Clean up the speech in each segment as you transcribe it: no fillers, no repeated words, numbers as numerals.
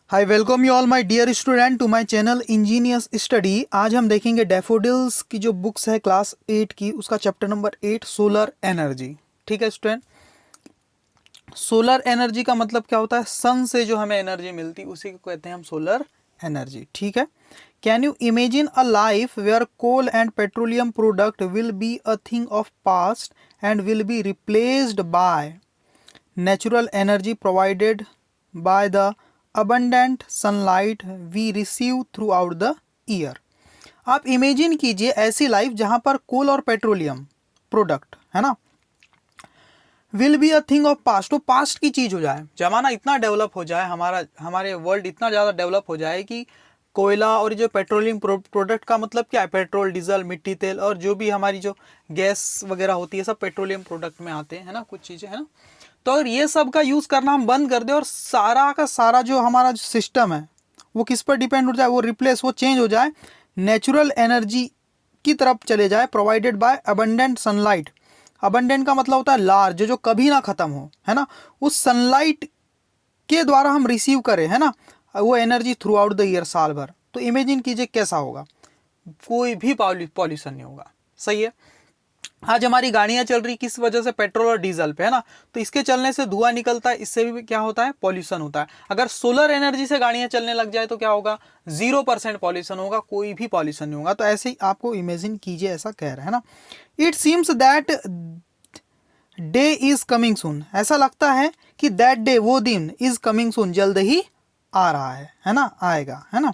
Hi, welcome you all my dear student to my channel engineers study. आज हम देखेंगे daffodils की जो बुक्स है क्लास 8 की, उसका चैप्टर नंबर 8 सोलर एनर्जी। ठीक है स्टूडेंट, सोलर एनर्जी का मतलब क्या होता है? सन से जो हमें एनर्जी मिलती उसी को कहते हैं हम सोलर एनर्जी। ठीक है, can you imagine a life where coal and petroleum product will be a thing of past and will be replaced by natural energy provided by the abundant sunlight we receive throughout the year। आप imagine कीजिए ऐसी life जहां पर कोल और petroleum product है ना, will be a thing of past, तो past की चीज हो जाए। जमाना इतना डेवलप हो जाए, हमारे वर्ल्ड इतना ज़्यादा डेवलप हो जाए कि कोयला और जो पेट्रोलियम प्रोडक्ट का मतलब क्या है, पेट्रोल, डीजल, मिट्टी तेल और जो भी हमारी जो गैस वगैरह होती है सब पेट्रोलियम प्रोडक्ट में आते हैं, है ना, कुछ चीज़ें, है ना। तो अगर ये सब का यूज़ करना हम बंद कर दें और सारा का सारा जो हमारा जो सिस्टम है वो किस पर डिपेंड हो जाए, वो रिप्लेस, वो चेंज हो जाए, नेचुरल एनर्जी की तरफ चले जाए, provided by abundant sunlight. Abundant का मतलब होता है लार्ज, जो कभी ना ख़त्म हो, है ना, उस सनलाइट के द्वारा हम रिसीव करें, है ना, वो energy through out the year, साल भर। तो इमेजिन कीजिए कैसा होगा, कोई भी पॉल्यूशन नहीं होगा। सही है। आज हमारी गाड़ियां चल रही किस वजह से? पेट्रोल और डीजल पे, है ना। तो इसके चलने से धुआं निकलता है, इससे भी क्या होता है? पॉल्यूशन होता है। अगर सोलर एनर्जी से गाड़ियां चलने लग जाए तो क्या होगा? 0% पॉल्यूशन होगा, कोई भी पॉल्यूशन नहीं होगा। तो ऐसे ही आपको इमेजिन कीजिए, ऐसा कह रहा है ना। It seems that day is coming soon, ऐसा लगता है कि दैट डे, वो दिन, इज कमिंग सून, जल्द ही आ रहा है ना, आएगा, है ना।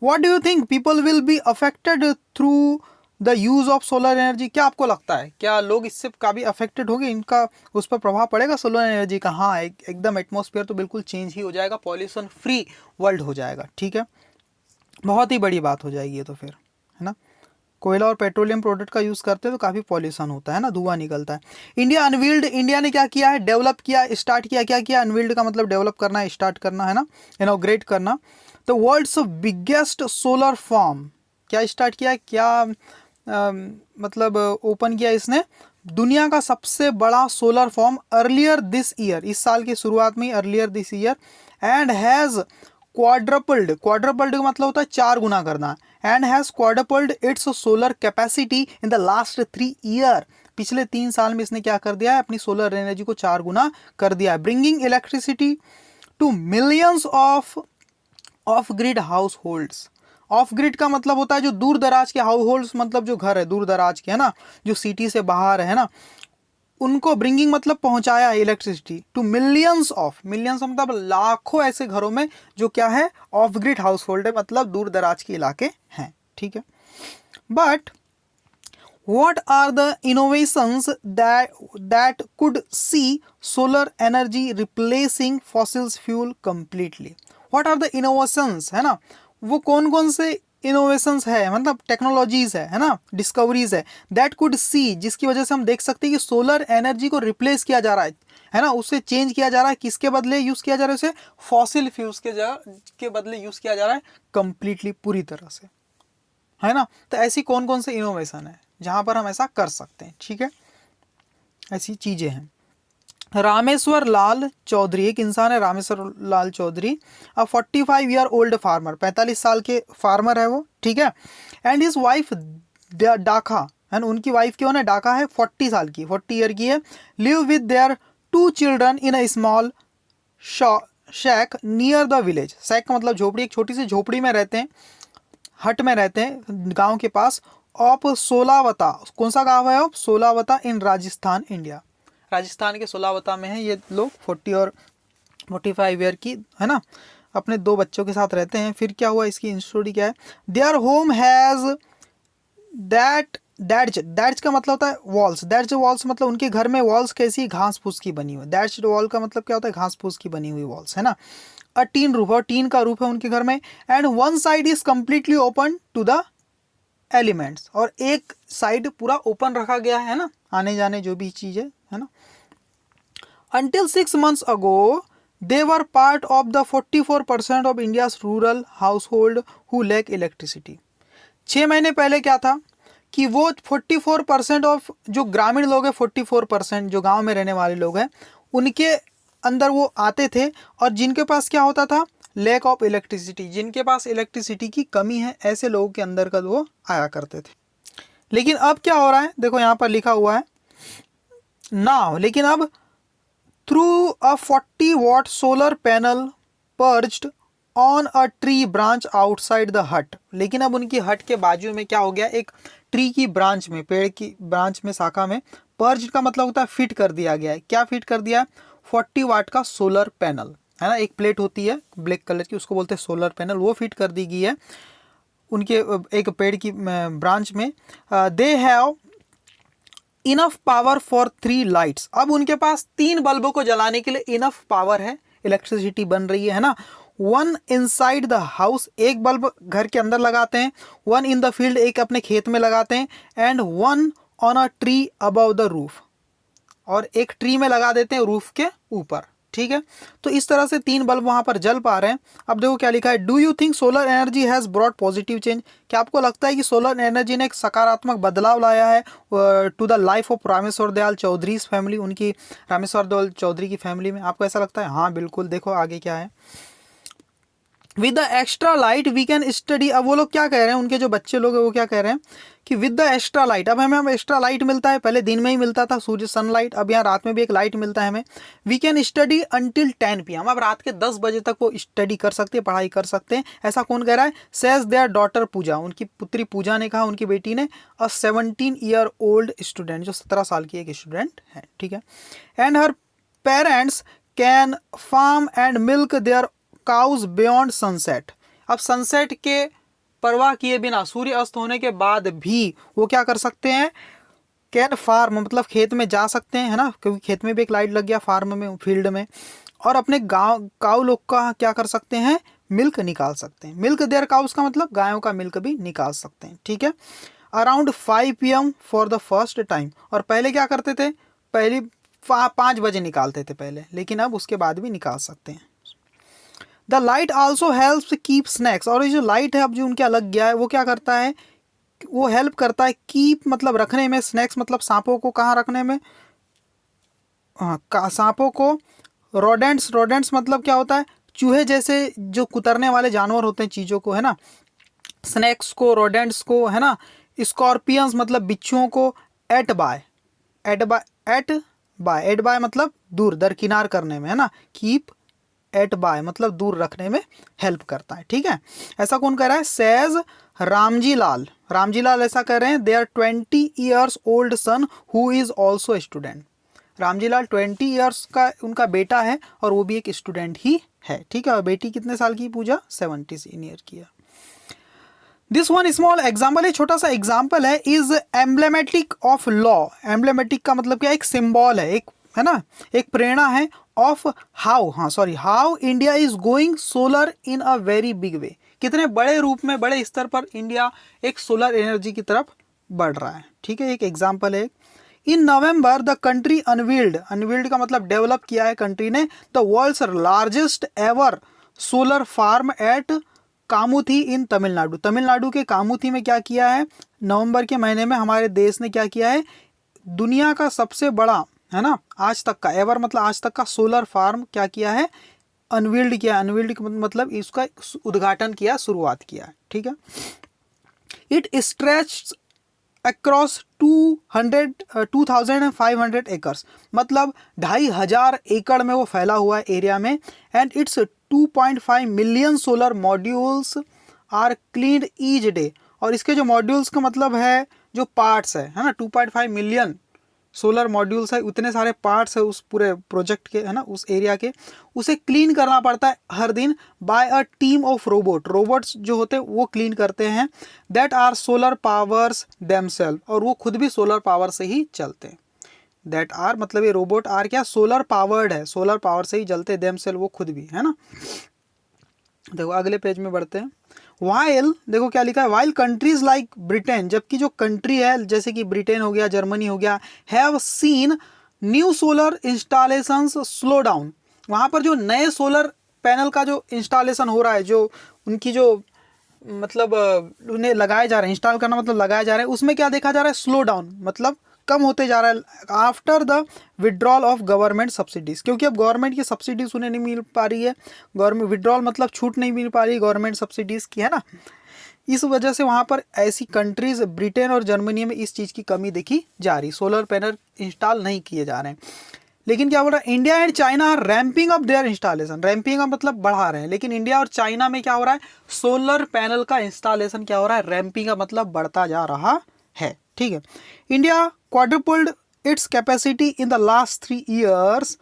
What do you think people will be affected through the use of solar energy? क्या आपको लगता है, क्या लोग इससे काफ़ी अफेक्टेड होंगे, इनका उस पर प्रभाव पड़ेगा सोलर एनर्जी का? हाँ, एकदम एटमॉस्फेयर तो बिल्कुल चेंज ही हो जाएगा, पॉल्यूशन फ्री वर्ल्ड हो जाएगा। ठीक है, बहुत ही बड़ी बात हो जाएगी ये तो फिर, है ना। कोयला और पेट्रोलियम प्रोडक्ट का यूज़ करते हैं तो काफ़ी पॉल्यूशन होता है ना, धुआं निकलता है। इंडिया अनवील्ड, इंडिया ने क्या किया है? डेवलप किया, स्टार्ट किया। क्या किया? अनवील्ड का मतलब डेवलप करना, स्टार्ट करना, है ना, इनॉग्रेट करना। तो वर्ल्ड्स बिगेस्ट सोलर फार्म क्या स्टार्ट किया, क्या मतलब ओपन किया इसने? दुनिया का सबसे बड़ा solar farm earlier this year, इस साल की शुरुआत में, earlier this year, and has quadrupled, quadrupled का मतलब होता है 4 गुना करना, and has quadrupled its solar capacity in the last 3 year, पिछले 3 साल में इसने क्या कर दिया है? अपनी सोलर एनर्जी को 4 गुना कर दिया है। Bringing electricity to millions of grid households. Off grid का मतलब होता है जो दूर दराज के हाउस होल्ड्स, मतलब जो घर है दूर दराज के, है ना, जो सिटी से बाहर है ना, उनको ब्रिंगिंग मतलब पहुंचाया है electricity to millions of, millions मतलब लाखों ऐसे घरों में जो क्या है? ऑफ ग्रिड हाउस होल्ड है, मतलब दूर दराज के इलाके हैं। ठीक है, but what are the innovations that could see solar energy replacing fossil fuel completely? what are the innovations, है ना, वो कौन कौन से इनोवेशंस है, मतलब टेक्नोलॉजीज है ना, डिस्कवरीज है, दैट कुड सी, जिसकी वजह से हम देख सकते हैं कि सोलर एनर्जी को रिप्लेस किया जा रहा है ना, उससे चेंज किया जा रहा है, किसके बदले यूज किया जा रहा है उसे? फॉसिल फ्यूल्स के बदले यूज किया जा रहा है, कंप्लीटली, पूरी तरह से, है ना। तो ऐसी कौन कौन से इनोवेशन है जहां पर हम ऐसा कर सकते हैं? ठीक है, ऐसी चीजें हैं। रामेश्वर लाल चौधरी, एक इंसान है रामेश्वर लाल चौधरी, अ 45 ईयर ओल्ड फार्मर, 45 साल के फार्मर है वो। ठीक है, एंड हिज वाइफ डाका, एंड उनकी वाइफ क्यों है? डाका है, 40 साल की, 40 ईयर की है। Live with there 2 children in a small shack near the village. Shack का मतलब झोपड़ी, एक छोटी सी झोपड़ी में रहते हैं, हट में रहते हैं गांव के पास। ऑफ सोलावता, कौन सा गांव है? Of Solawata in Rajasthan, India. Rajasthan के सोलावता में है ये लोग। 40 और 45 ईयर की, है ना, अपने 2 बच्चों के साथ रहते हैं। फिर क्या हुआ, इसकी स्टोरी क्या है? देयर होम हैज़ दैट्स का मतलब होता है वॉल्स, दैट्स वॉल्स मतलब उनके घर में वॉल्स कैसी? घास फूस की बनी हुई। दैट्स वॉल का मतलब क्या होता है? घास फूस की बनी हुई वॉल्स, है ना। अ टीन रूफ, और टीन का रूफ है उनके घर में। And one side is completely open to the elements, और एक साइड पूरा ओपन रखा गया है ना, आने जाने जो भी चीज़ है ना। Until 6 months ago, they were part of the 44% of India's rural household who lack electricity. 6 महीने पहले क्या था कि वो 44% ऑफ जो ग्रामीण लोग हैं, 44% जो गांव में रहने वाले लोग हैं, उनके अंदर वो आते थे, और जिनके पास क्या होता था? लैक ऑफ इलेक्ट्रिसिटी, जिनके पास इलेक्ट्रिसिटी की कमी है ऐसे लोगों के अंदर का वो आया करते थे। लेकिन अब क्या हो रहा है, देखो यहाँ पर लिखा हुआ है नाउ, लेकिन अब through a 40 watt solar panel perched on a tree branch outside the hut, लेकिन अब उनकी हट के बाजू में क्या हो गया, एक ट्री की ब्रांच में, पेड़ की ब्रांच में, शाखा में, पर्च का मतलब होता है फिट कर दिया गया है। क्या फिट कर दिया है, 40 वाट का सोलर पैनल है ना, एक प्लेट होती है ब्लैक कलर की, उसको बोलते हैं सोलर पैनल, वो फिट कर दी गई है उनके एक पेड़ की ब्रांच में। They have enough power for 3 lights, अब उनके पास 3 बल्बों को जलाने के लिए इनफ पावर है, इलेक्ट्रिसिटी बन रही है ना। 1 इनसाइड द हाउस, एक बल्ब घर के अंदर लगाते हैं, 1 इन द फील्ड, एक अपने खेत में लगाते हैं, and 1 on a tree above the roof, और एक ट्री में लगा देते हैं रूफ के ऊपर। ठीक है, तो इस तरह से 3 बल्ब वहां पर जल पा रहे हैं। अब देखो क्या लिखा है, do you think solar energy has brought positive change, क्या आपको लगता है कि सोलर एनर्जी ने एक सकारात्मक बदलाव लाया है to the life of Rameshwar Dayal Chaudhary family, उनकी रामेश्वर दयाल चौधरी की फैमिली में, आपको ऐसा लगता है? हाँ बिल्कुल, देखो आगे क्या है, with the extra light we can study. अब वो लोग क्या कह रहे हैं, उनके जो बच्चे लोग हैं वो क्या कह रहे हैं कि विद द एक्स्ट्रा लाइट, अब हमें एक्स्ट्रा लाइट मिलता है, पहले दिन में ही मिलता था सूर्य सनलाइट, अब यहाँ रात में भी एक लाइट मिलता है हमें। We can study until 10 PM, अब रात के 10 बजे तक वो स्टडी कर सकते हैं, पढ़ाई कर सकते हैं। ऐसा कौन कह रहा है, सेज देयर डॉटर पूजा, उनकी पुत्री पूजा ने कहा, उनकी बेटी ने। अ 17-year-old स्टूडेंट, जो 17 साल की एक स्टूडेंट है। ठीक है, and her parents can farm and milk their cows beyond sunset, अब सनसेट के परवाह किए बिना, सूर्य अस्त होने के बाद भी वो क्या कर सकते हैं, कैन फार्म मतलब खेत में जा सकते हैं, है ना, क्योंकि खेत में भी एक लाइट लग गया, फार्म में, फील्ड में, और अपने गाँव काउ लोग का क्या कर सकते हैं, मिल्क निकाल सकते हैं। मिल्क देयर काउस का मतलब गायों का मिल्क भी निकाल सकते हैं। ठीक है, around 5 PM for the first time, और पहले क्या करते थे, पहले 5 बजे निकालते थे पहले, लेकिन अब उसके बाद भी निकाल सकते हैं। The light also helps keep snacks, और ये जो लाइट है अब जो उनके अलग गया है, वो क्या करता है, वो हेल्प करता है कीप मतलब रखने में, स्नैक्स मतलब सांपों को कहाँ रखने में, हाँ सांपों को, रोडेंट्स, रोडेंट्स मतलब क्या होता है, चूहे जैसे जो कुतरने वाले जानवर होते हैं चीज़ों को, है ना, स्नैक्स को, रोडेंट्स को, है ना, स्कॉर्पियंस मतलब बिच्छुओं को, at bay, at bay, at bay, at bay मतलब दूर, दरकिनार करने में, है ना, कीप एट बाय मतलब दूर रखने में हेल्प करता है। ठीक है, ऐसा कौन कह रहा है, सेज रामजी लाल, रामजी लाल ऐसा कह रहे हैं, they are 20 years old son who is also student, Ramji Lal 20 years का उनका बेटा है और वो भी एक स्टूडेंट ही है। ठीक है, और बेटी कितने साल की, पूजा 17 ईयर की है। दिस वन स्मॉल एग्जाम्पल, छोटा सा एग्जाम्पल है, इज एम्ब्लेमेटिक ऑफ लॉ, एम्ब्लेमेटिक का मतलब क्या, एक सिंबल है, एक, है ना, एक प्रेरणा है, ऑफ हाउ, हाँ sorry, how India is going solar in a very big way, कितने बड़े रूप में, बड़े स्तर पर इंडिया एक सोलर एनर्जी की तरफ बढ़ रहा है। ठीक है, एक एग्जाम्पल है। In November the country unveiled, unveiled का मतलब डेवलप किया है कंट्री ने, the world's largest ever solar farm at Kamuthi in Tamil Nadu, Tamil Nadu के कामुथी में क्या किया है, नवंबर के महीने में हमारे देश ने क्या किया है, दुनिया का सबसे बड़ा, है ना, आज तक का, एवर मतलब आज तक का, सोलर फार्म क्या किया है, अनवील्ड किया, अनवील्ड मतलब इसका उद्घाटन किया, शुरुआत किया है। ठीक है, इट स्ट्रेच अक्रॉस 2500 एकर्स, मतलब 2500 एकड़ में वो फैला हुआ है एरिया में, and it's 2.5 million solar modules are cleaned each day, और इसके जो मॉड्यूल्स का मतलब है जो पार्ट्स है ना, 2.5 मिलियन सोलर मॉड्यूल्स है, उतने सारे पार्ट्स है उस पूरे प्रोजेक्ट के, है ना, उस एरिया के, उसे क्लीन करना पड़ता है हर दिन by a team of robot, robots जो होते हैं वो क्लीन करते हैं, that are solar powers themselves, और वो खुद भी सोलर पावर से ही चलते हैं, दैट आर मतलब ये रोबोट आर क्या, सोलर पावर्ड है, सोलर पावर से ही चलते, देमसेल्फ वो खुद भी, है ना। देखो अगले पेज में बढ़ते हैं। वाइल, देखो क्या लिखा है, वाइल कंट्रीज लाइक ब्रिटेन, जबकि जो कंट्री है जैसे कि ब्रिटेन हो गया, जर्मनी हो गया, have seen new solar installations slow down, वहाँ पर जो नए सोलर पैनल का जो इंस्टॉलेशन हो रहा है, जो उनकी जो मतलब उन्हें लगाए जा रहे हैं, इंस्टॉल करना मतलब लगाया जा रहा है, उसमें क्या देखा जा रहा है, स्लो डाउन मतलब कम होते जा रहा है after the withdrawal of government subsidies, क्योंकि अब गवर्नमेंट की सब्सिडीज उन्हें नहीं मिल पा रही है। गवर्नमेंट विड्रॉल मतलब छूट नहीं मिल पा रही गवर्नमेंट सब्सिडीज की, है ना। इस वजह से वहाँ पर ऐसी कंट्रीज ब्रिटेन और जर्मनी में इस चीज़ की कमी देखी जा रही, सोलर पैनल इंस्टॉल नहीं किए जा रहे हैं। लेकिन क्या बोल रहा है, India and China are ramping up their installation. Ramping up मतलब बढ़ा रहे हैं, लेकिन इंडिया और चाइना में क्या हो रहा है, सोलर पैनल का इंस्टॉलेशन क्या हो रहा है, रैंपिंग अप मतलब बढ़ता जा रहा है। ठीक है, India quadrupled its capacity in the last 3 years।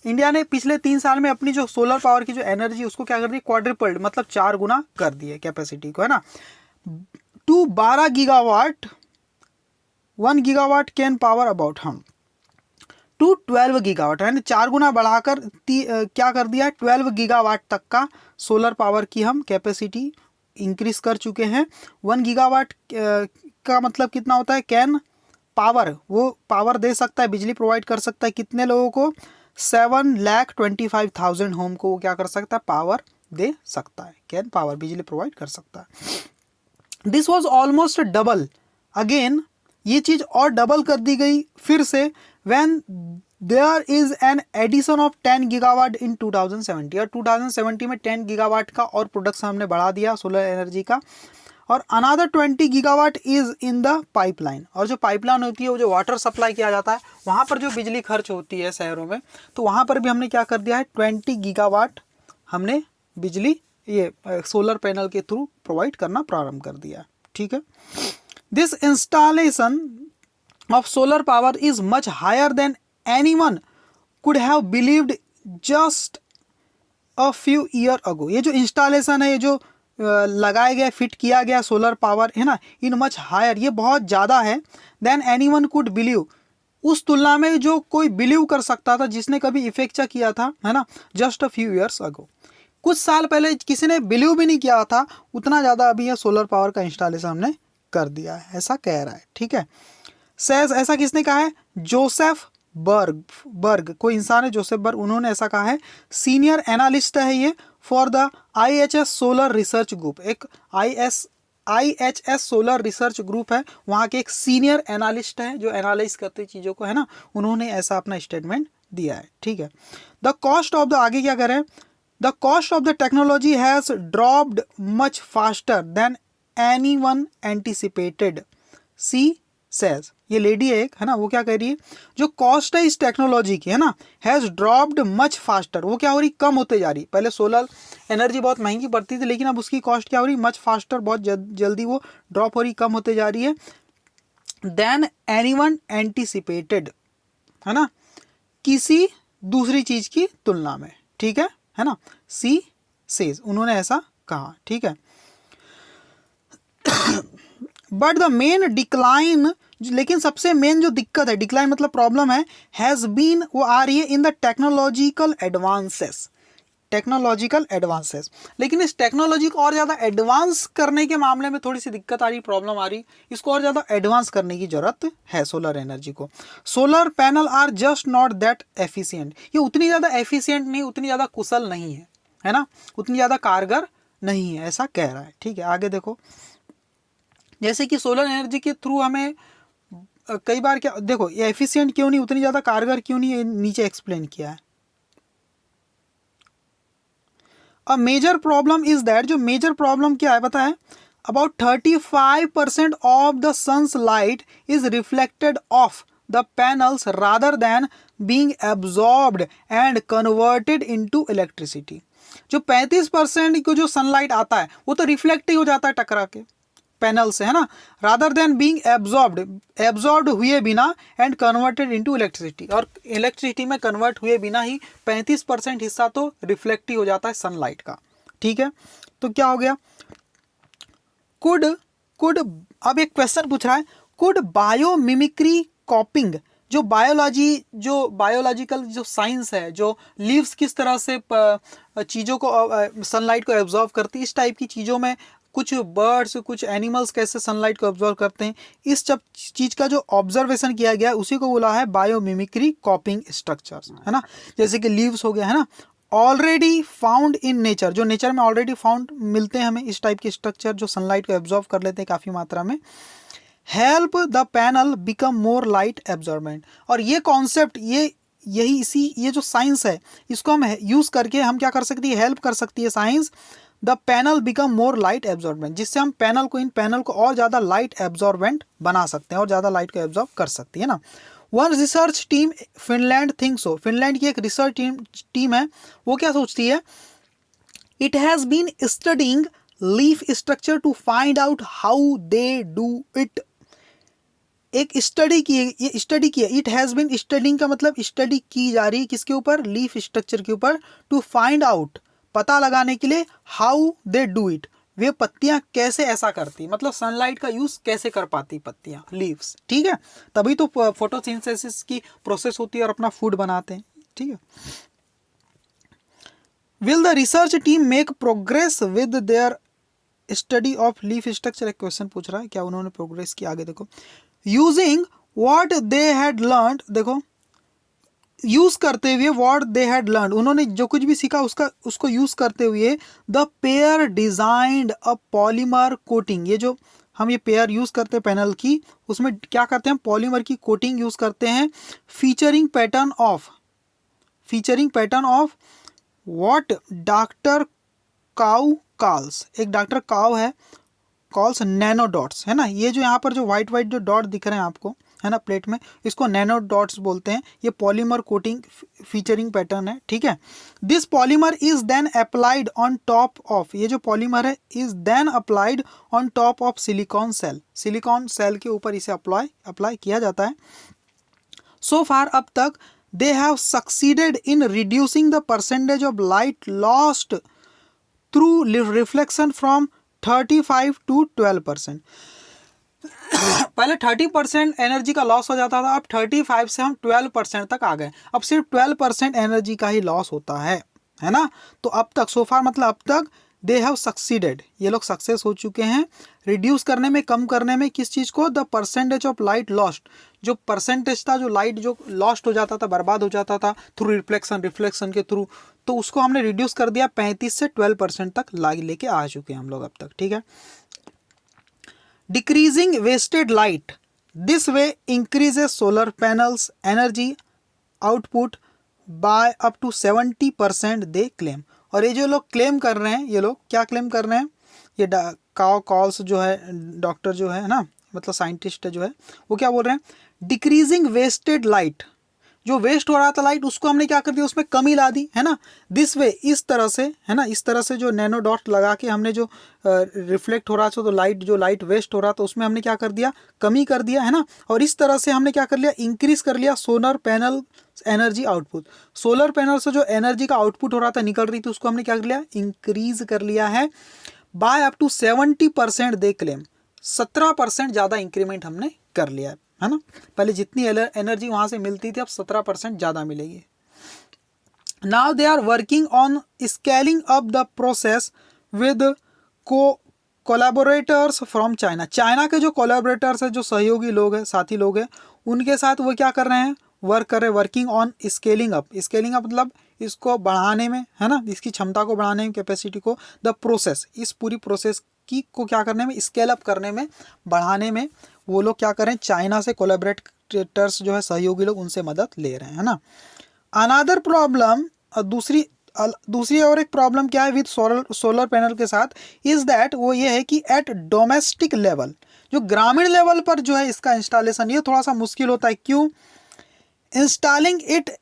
India ने पिछले 3 साल में अपनी जो सोलर पावर की जो एनर्जी उसको क्या कर दी, क्वाड्रुपल्ड मतलब 4 गुना कर दिए कैपेसिटी को, है ना, to 12 gigawatt. 1 gigawatt can power about हम टू 12 गीगावाट, है ना, 4 गुना बढ़ाकर क्या कर दिया, 12 गीगावाट तक का सोलर पावर की हम कैपेसिटी इंक्रीज कर चुके हैं। 1 गीगावाट का मतलब कितना होता है, कैन पावर, वो पावर दे सकता है, बिजली प्रोवाइड कर सकता है कितने लोगों को, 7,25,000 होम को वो क्या कर सकता है, पावर दे सकता है, कैन पावर बिजली प्रोवाइड कर सकता है। This was almost double, again ये चीज़ और डबल कर दी गई फिर से, when there is an addition of 10 gigawatt in 2070, और 2070 में 10 गीगावाट का और प्रोडक्शन हमने बढ़ा दिया सोलर एनर्जी का, और another 20 gigawatt is in the pipeline. और जो पाइपलाइन होती है वो जो वाटर सप्लाई किया जाता है वहाँ पर जो बिजली खर्च होती है शहरों में, तो वहाँ पर भी हमने क्या कर दिया है, 20 गीगावाट हमने बिजली ये सोलर पैनल के थ्रू प्रोवाइड करना प्रारंभ कर दिया। ठीक है, this installation of solar power is much higher than anyone could have believed just a few year ago। ये जो इंस्टॉलेशन है, ये जो लगाया गया, फिट किया गया सोलर पावर, है ना, इन मच हायर, ये बहुत ज़्यादा है, देन एनीवन कुड बिलीव, उस तुलना में जो कोई बिलीव कर सकता था, जिसने कभी इफेक्ट किया था, है ना, just a few years ago, कुछ साल पहले किसी ने बिलीव भी नहीं किया था, उतना ज़्यादा अभी ये सोलर पावर का इंस्टॉलेशन हमने कर दिया है, ऐसा कह रहा है। ठीक है, सेज, ऐसा किसने कहा है, जोसेफ बर्ग कोई इंसान है, जोसेफ बर्ग, उन्होंने ऐसा कहा है। सीनियर एनालिस्ट है ये for the IHS solar research group, एक IHS सोलर रिसर्च ग्रुप है, वहाँ के एक सीनियर एनालिस्ट है जो एनालाइज करते चीज़ों को, है ना, उन्होंने ऐसा अपना स्टेटमेंट दिया है। ठीक है, द कॉस्ट ऑफ द, आगे क्या करें, the cost of the technology has dropped much faster than anyone anticipated, she says, ये लेडी है एक, है ना, वो क्या कह रही है, जो कॉस्ट है इस टेक्नोलॉजी की, है ना, हैज़ ड्रॉप्ड मच फास्टर, वो क्या हो रही, कम होते जा रही। पहले सोलर एनर्जी बहुत महंगी पड़ती थी, लेकिन अब उसकी कॉस्ट क्या हो रही, मच फास्टर, बहुत जल्दी वो ड्रॉप हो रही, कम होते जा रही है, देन एनीवन एंटिसिपेटेड, है ना, किसी दूसरी चीज़ की तुलना में। ठीक है ना, सी सेज, उन्होंने ऐसा कहा। ठीक है, बट द मेन डिक्लाइन, लेकिन सबसे मेन जो दिक्कत है, डिक्लाइन मतलब प्रॉब्लम है, हैज़ बीन, वो आ रही है in the technological advances, technological advances, लेकिन इस टेक्नोलॉजी को और ज़्यादा एडवांस करने के मामले में थोड़ी सी दिक्कत आ रही, प्रॉब्लम आ रही, इसको और ज़्यादा एडवांस करने की ज़रूरत है सोलर एनर्जी को। Solar panel are just not that efficient, ये उतनी ज़्यादा एफिशिएंट नहीं, उतनी ज़्यादा कुशल नहीं है ना, उतनी ज़्यादा कारगर नहीं है, ऐसा कह रहा है। ठीक है, आगे देखो, जैसे कि सोलर एनर्जी के थ्रू हमें कई बार क्या, देखो ये एफिशिएंट क्यों नहीं, उतनी ज़्यादा कारगर क्यों नहीं, ये नीचे एक्सप्लेन किया है। A major problem is that, जो मेजर प्रॉब्लम क्या है पता है, about 35% of the sun's light is reflected off the panels rather than being absorbed and converted into electricity. जो 35% को जो सनलाइट आता है वो तो रिफ्लेक्ट ही हो जाता है टकरा के पैनल से, है ना, रादर देन बीइंग एब्जॉर्ब्ड हुए बिना एंड कन्वर्टेड इनटू इलेक्ट्रिसिटी, और इलेक्ट्रिसिटी में कन्वर्ट हुए बिना ही 35% हिस्सा तो रिफ्लेक्ट ही हो जाता है सनलाइट का। ठीक है, तो क्या हो गया, कुड अब एक क्वेश्चन पूछ रहा है, कुड बायोमिमिक्री कॉपिंग, जो बायोलॉजिकल जो साइंस है, जो लीव्स किस तरह से चीज़ों को सनलाइट को एब्जॉर्व करती है, इस टाइप की चीज़ों में कुछ बर्ड्स, कुछ एनिमल्स कैसे सनलाइट को ऑब्जर्व करते हैं, इस सब चीज़ का जो ऑब्जर्वेशन किया गया है उसी को बोला है बायोमिमिक्री कॉपिंग स्ट्रक्चर्स, है ना, जैसे कि लीव्स हो गया, है ना, ऑलरेडी फाउंड इन नेचर, जो नेचर में ऑलरेडी फाउंड मिलते हैं हमें इस टाइप के स्ट्रक्चर जो सनलाइट को एब्जॉर्व कर लेते हैं काफ़ी मात्रा में, help the panel become more light absorbent. और ये कॉन्सेप्ट, ये जो साइंस है, इसको हम यूज करके हम क्या कर सकती है, हेल्प कर सकती है science the panel become more light absorbent, जिससे हम इन पैनल को और ज़्यादा लाइट एब्जॉर्बेंट बना सकते हैं और ज़्यादा लाइट को एब्जॉर्ब कर सकती है ना। One research team Finland think so, Finland की एक रिसर्च टीम है, वो क्या सोचती है, it has been studying leaf structure to find out how they do it. एक स्टडी की, ये स्टडी की है, इट हैज़ बीन स्टडिंग का मतलब स्टडी की जा रही है किसके ऊपर, लीफ स्ट्रक्चर के ऊपर, टू फाइंड आउट पता लगाने के लिए, how they do it way पत्तियां कैसे ऐसा करती, मतलब सनलाइट का यूज कैसे कर पाती पत्तियां, लीव्स, ठीक है, तभी तो फोटोसिंथेसिस की प्रोसेस होती है और अपना फूड बनाते हैं, ठीक है। Will the research team make progress with their study of leaf structure, एक क्वेश्चन पूछ रहा है, क्या उन्होंने प्रोग्रेस की, आगे देखो, using what they had learned, देखो यूज करते हुए, व्हाट दे हैड लर्न, उन्होंने जो कुछ भी सीखा उसको यूज करते हुए, the pair designed a polymer coating, ये जो हम ये पेयर यूज करते हैं पैनल की, उसमें क्या करते हैं, पॉलीमर की कोटिंग यूज करते हैं, featuring pattern of what doctor cow calls, एक डॉक्टर काउ है, कॉल्स नैनो डॉट्स, है ना, ये जो यहाँ पर जो व्हाइट जो डॉट दिख रहे हैं आपको, है ना, प्लेट में, इसको नैनो डॉट्स बोलते हैं, ये पॉलीमर कोटिंग फीचरिंग पैटर्न है, ठीक है। This polymer is then applied on top of, ये जो पॉलीमर है is then applied on top of silicon cell के ऊपर इसे अप्लाई किया जाता है। सो फार अब तक they have succeeded in reducing the percentage of light lost through reflection from 35 to 12%। पहले 30% एनर्जी का लॉस हो जाता था, अब 35 से हम 12% तक आ गए, अब सिर्फ 12% एनर्जी का ही लॉस होता है ना। तो अब तक सोफार मतलब अब तक दे हैव सक्सीडेड, ये लोग सक्सेस हो चुके हैं रिड्यूस करने में, कम करने में, किस चीज़ को, the percentage of light lost, जो परसेंटेज था, जो लाइट जो लॉस्ट हो जाता था, बर्बाद हो जाता था थ्रू रिफ्लेक्शन के थ्रू, तो उसको हमने रिड्यूस कर दिया 35 से 12% तक लेके आ चुके हैं हम लोग अब तक, ठीक है। Decreasing wasted light, this way increases solar panels energy output by up to 70% they claim. और ये जो लोग क्लेम कर रहे हैं, ये लोग क्या क्लेम कर रहे हैं, ये काउ कॉल्स जो है, डॉक्टर जो है ना, मतलब साइंटिस्ट जो है, वो क्या बोल रहे हैं, डिक्रीजिंग वेस्टेड लाइट, जो वेस्ट हो रहा था लाइट उसको हमने क्या कर दिया, उसमें कमी ला दी, है ना। दिस वे, इस तरह से, है ना, इस तरह से जो नैनो डॉट लगा के हमने जो रिफ्लेक्ट हो रहा था, तो लाइट वेस्ट हो रहा था, उसमें हमने क्या कर दिया, कमी कर दिया, है ना। और इस तरह से हमने क्या कर लिया, इंक्रीज कर लिया solar panel energy output, solar panel से जो एनर्जी का आउटपुट हो रहा था, निकल रही थी, उसको हमने क्या कर लिया, इंक्रीज कर लिया है by up to 70% they claim, 17% ज़्यादा इंक्रीमेंट हमने कर लिया है ना। पहले जितनी एनर्जी वहाँ से मिलती थी, अब 17% ज़्यादा मिलेगी। Now they are working on scaling up the process with collaborators from China, China के जो कोलैबोरेटर्स है, जो सहयोगी लोग हैं, साथी लोग हैं, उनके साथ वो क्या कर रहे हैं, वर्क कर रहे हैं, वर्किंग ऑन स्केलिंग अप मतलब इसको बढ़ाने में, है ना, इसकी क्षमता को बढ़ाने में, कैपेसिटी को, द प्रोसेस, इस पूरी प्रोसेस की को क्या करने में, स्केल अप करने में, बढ़ाने में, वो लोग क्या करें, चाइना से कोलैबोरेटर्स जो है, सहयोगी लोग, उनसे मदद ले रहे हैं, है ना। अनदर प्रॉब्लम, दूसरी और एक प्रॉब्लम क्या है विद सोलर पैनल के साथ, इज दैट, वो ये है कि एट डोमेस्टिक लेवल, जो ग्रामीण लेवल पर जो है इसका इंस्टॉलेशन, ये थोड़ा सा मुश्किल होता है। क्यों? Installing it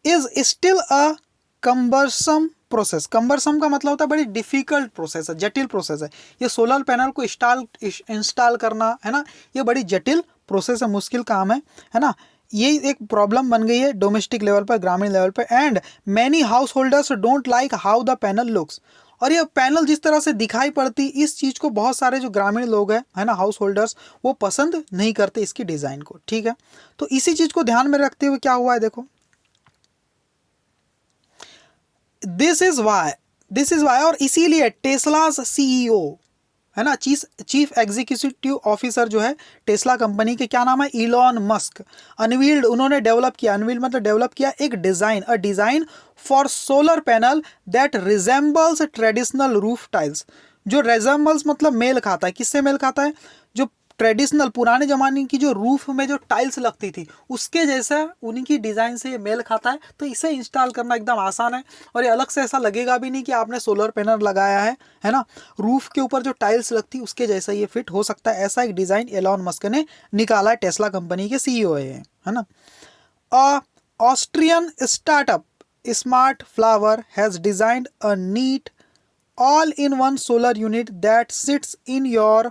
is still a cumbersome process, cumbersome का मतलब होता है बड़ी डिफिकल्ट प्रोसेस है, जटिल प्रोसेस है। ये सोलर पैनल को इंस्टॉल करना, है ना, ये बड़ी जटिल प्रोसेस है, मुश्किल काम है ना। ये एक प्रॉब्लम बन गई है डोमेस्टिक लेवल पर, ग्रामीण लेवल पर। And many house holders don't like how the panel looks, और ये पैनल जिस तरह से दिखाई पड़ती, इस चीज़ को बहुत सारे जो ग्रामीण लोग हैं, है ना, हाउस होल्डर्स, वो पसंद नहीं करते इसकी डिज़ाइन को, ठीक है। तो इसी चीज़ को ध्यान में रखते हुए क्या हुआ है, देखो, दिस इज वाई, और इसीलिए टेस्लास सीईओ, है ना, चीफ एग्जीक्यूटिव ऑफिसर जो है टेस्ला कंपनी के, क्या नाम है, इलॉन मस्क, अनवील्ड, उन्होंने डेवलप किया, अनवील्ड मतलब डेवलप किया एक design for solar panel that resembles traditional roof tiles, जो रिजेंबल्स मतलब मेल खाता है, किससे मेल खाता है, जो ट्रेडिशनल पुराने ज़माने की जो रूफ में जो टाइल्स लगती थी उसके जैसा उनकी डिज़ाइन से ये मेल खाता है। तो इसे इंस्टॉल करना एकदम आसान है और ये अलग से ऐसा लगेगा भी नहीं कि आपने सोलर पैनल लगाया है ना। रूफ के ऊपर जो टाइल्स लगती है उसके जैसा ये फिट हो सकता है। ऐसा एक डिज़ाइन एलॉन मस्क ने निकाला है, टेस्ला कंपनी के CEO है ना। Austrian startup Smart Flower has designed a neat all-in-one solar unit that sits in your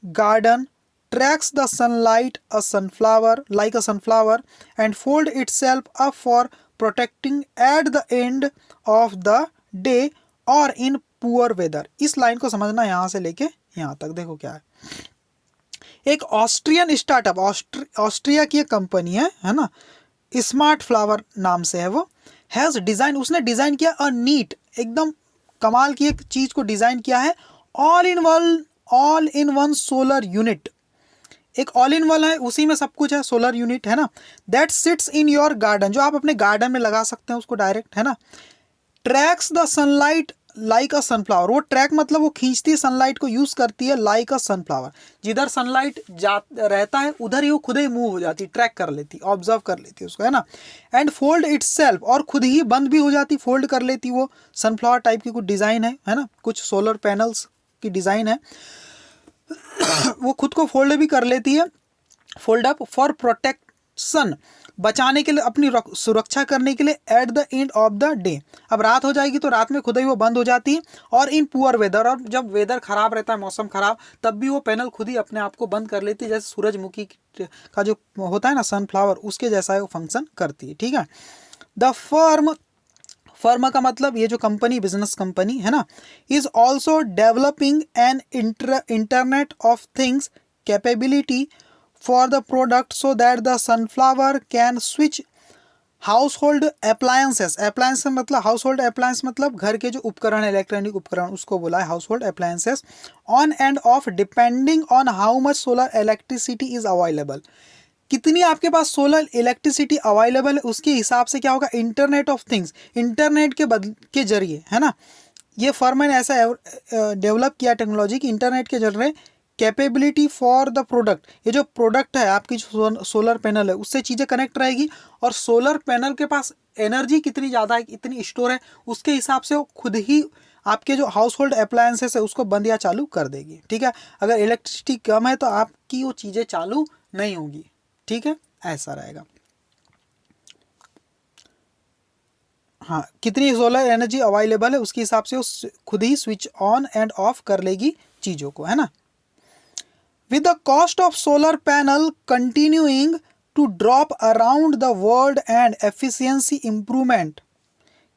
garden, tracks the sunlight like a sunflower and fold itself up for protecting at the end of the day or in poor weather। इस line को समझना यहाँ से लेके यहाँ तक। देखो क्या है, एक ऑस्ट्रियन स्टार्टअप, ऑस्ट्रिया की एक कंपनी है ना, स्मार्ट फ्लावर नाम से है वो, हैज़ डिज़ाइन, उसने डिज़ाइन किया अ नीट, एकदम कमाल की एक चीज़ को डिज़ाइन किया है, all in one solar unit. एक ऑल इन वन है, उसी में सब कुछ है, सोलर यूनिट है ना। That sits in your garden, जो आप अपने गार्डन में लगा सकते हैं उसको डायरेक्ट, है ना। Tracks the sunlight like a sunflower, वो ट्रैक मतलब वो खींचती है सनलाइट को, यूज़ करती है लाइक अ सनफ्लावर, जिधर सनलाइट रहता है उधर ही वो खुद ही मूव हो जाती, ट्रैक कर लेती, ऑब्जर्व कर लेती उसको, है ना। एंड फोल्ड इटसेल्फ, और खुद ही बंद भी हो जाती, फोल्ड कर लेती वो। सनफ्लावर टाइप की कुछ डिज़ाइन है ना, कुछ सोलर पैनल्स की डिज़ाइन है वो खुद को फोल्ड भी कर लेती है, फोल्ड अप फॉर प्रोटेक्शन, बचाने के लिए, अपनी सुरक्षा करने के लिए, at the end of the day. अब रात हो जाएगी तो रात में खुद ही वो बंद हो जाती है, और इन पुअर वेदर, और जब वेदर खराब रहता है, मौसम खराब, तब भी वो पैनल खुद ही अपने आप को बंद कर लेती है, जैसे सूरजमुखी का जो होता है ना सनफ्लावर, उसके जैसा वो फंक्शन करती है, ठीक है। द फर्म का मतलब ये जो कंपनी, बिजनेस कंपनी है ना, is also developing an internet of things capability for the product so that the sunflower can switch household appliances, appliances मतलब household appliance मतलब घर के जो उपकरण, इलेक्ट्रॉनिक उपकरण, उसको बोला है household appliances, on and off depending on how much solar electricity is available। कितनी आपके पास सोलर इलेक्ट्रिसिटी अवेलेबल है उसके हिसाब से क्या होगा, इंटरनेट ऑफ थिंग्स, इंटरनेट के जरिए, है ना। ये फर्म ने ऐसा डेवलप किया टेक्नोलॉजी कि इंटरनेट के जरिए कैपेबिलिटी फॉर द प्रोडक्ट, ये जो प्रोडक्ट है आपकी जो सोलर पैनल है उससे चीज़ें कनेक्ट रहेगी, और सोलर पैनल के पास एनर्जी कितनी ज़्यादा है, इतनी स्टोर है, उसके हिसाब से वो खुद ही आपके जो हाउस होल्ड अप्लायंसेस है उसको बंद या चालू कर देगी, ठीक है। अगर इलेक्ट्रिसिटी कम है तो आपकी वो चीज़ें चालू नहीं होगी, ठीक है, ऐसा रहेगा। हाँ, कितनी सोलर एनर्जी अवेलेबल है उसके हिसाब से वो खुद ही स्विच ऑन एंड ऑफ कर लेगी चीज़ों को, है ना। With the cost of solar panel continuing to drop around the world and efficiency improvement,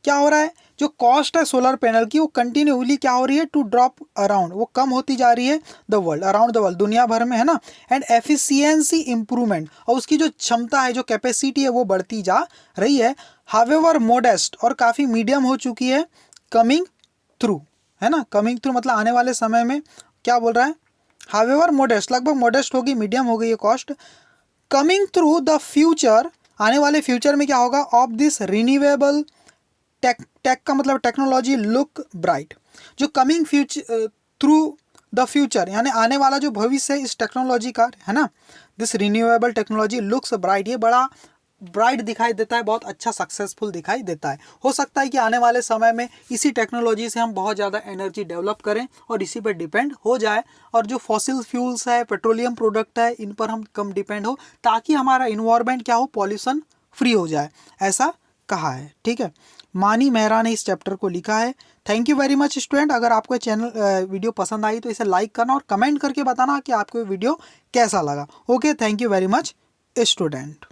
क्या हो रहा है, जो कॉस्ट है सोलर पैनल की वो कंटिन्यूली क्या हो रही है, टू ड्रॉप अराउंड, वो कम होती जा रही है, the world, around the world, दुनिया भर में, है ना। एंड एफिशिएंसी इंप्रूवमेंट, और उसकी जो क्षमता है, जो कैपेसिटी है वो बढ़ती जा रही है। हावेवर मोडेस्ट, और काफ़ी मीडियम हो चुकी है, कमिंग थ्रू, है ना। कमिंग थ्रू मतलब आने वाले समय में, क्या बोल रहा है, हावेवर मोडेस्ट, लगभग मोडेस्ट होगी, मीडियम हो गई है cost. Coming through the future, आने वाले फ्यूचर में क्या होगा, ऑफ दिस रिन्यूएबल टेक का मतलब टेक्नोलॉजी लुक ब्राइट, जो coming future through the future यानी आने वाला जो भविष्य है इस टेक्नोलॉजी का, है ना, this renewable technology looks bright, ये बड़ा ब्राइट दिखाई देता है, बहुत अच्छा सक्सेसफुल दिखाई देता है। हो सकता है कि आने वाले समय में इसी टेक्नोलॉजी से हम बहुत ज़्यादा एनर्जी डेवलप करें और इसी पर डिपेंड हो जाए, और जो फॉसिल फ्यूल्स है, पेट्रोलियम प्रोडक्ट है, इन पर हम कम डिपेंड हो, ताकि हमारा इन्वायरमेंट क्या हो, पॉल्यूशन फ्री हो जाए, ऐसा कहा है, ठीक है। मानी मेहरा ने इस चैप्टर को लिखा है। Thank you very much student. अगर आपको चैनल वीडियो पसंद आई तो इसे लाइक करना और कमेंट करके बताना कि आपको वीडियो कैसा लगा। Okay, thank you very much student.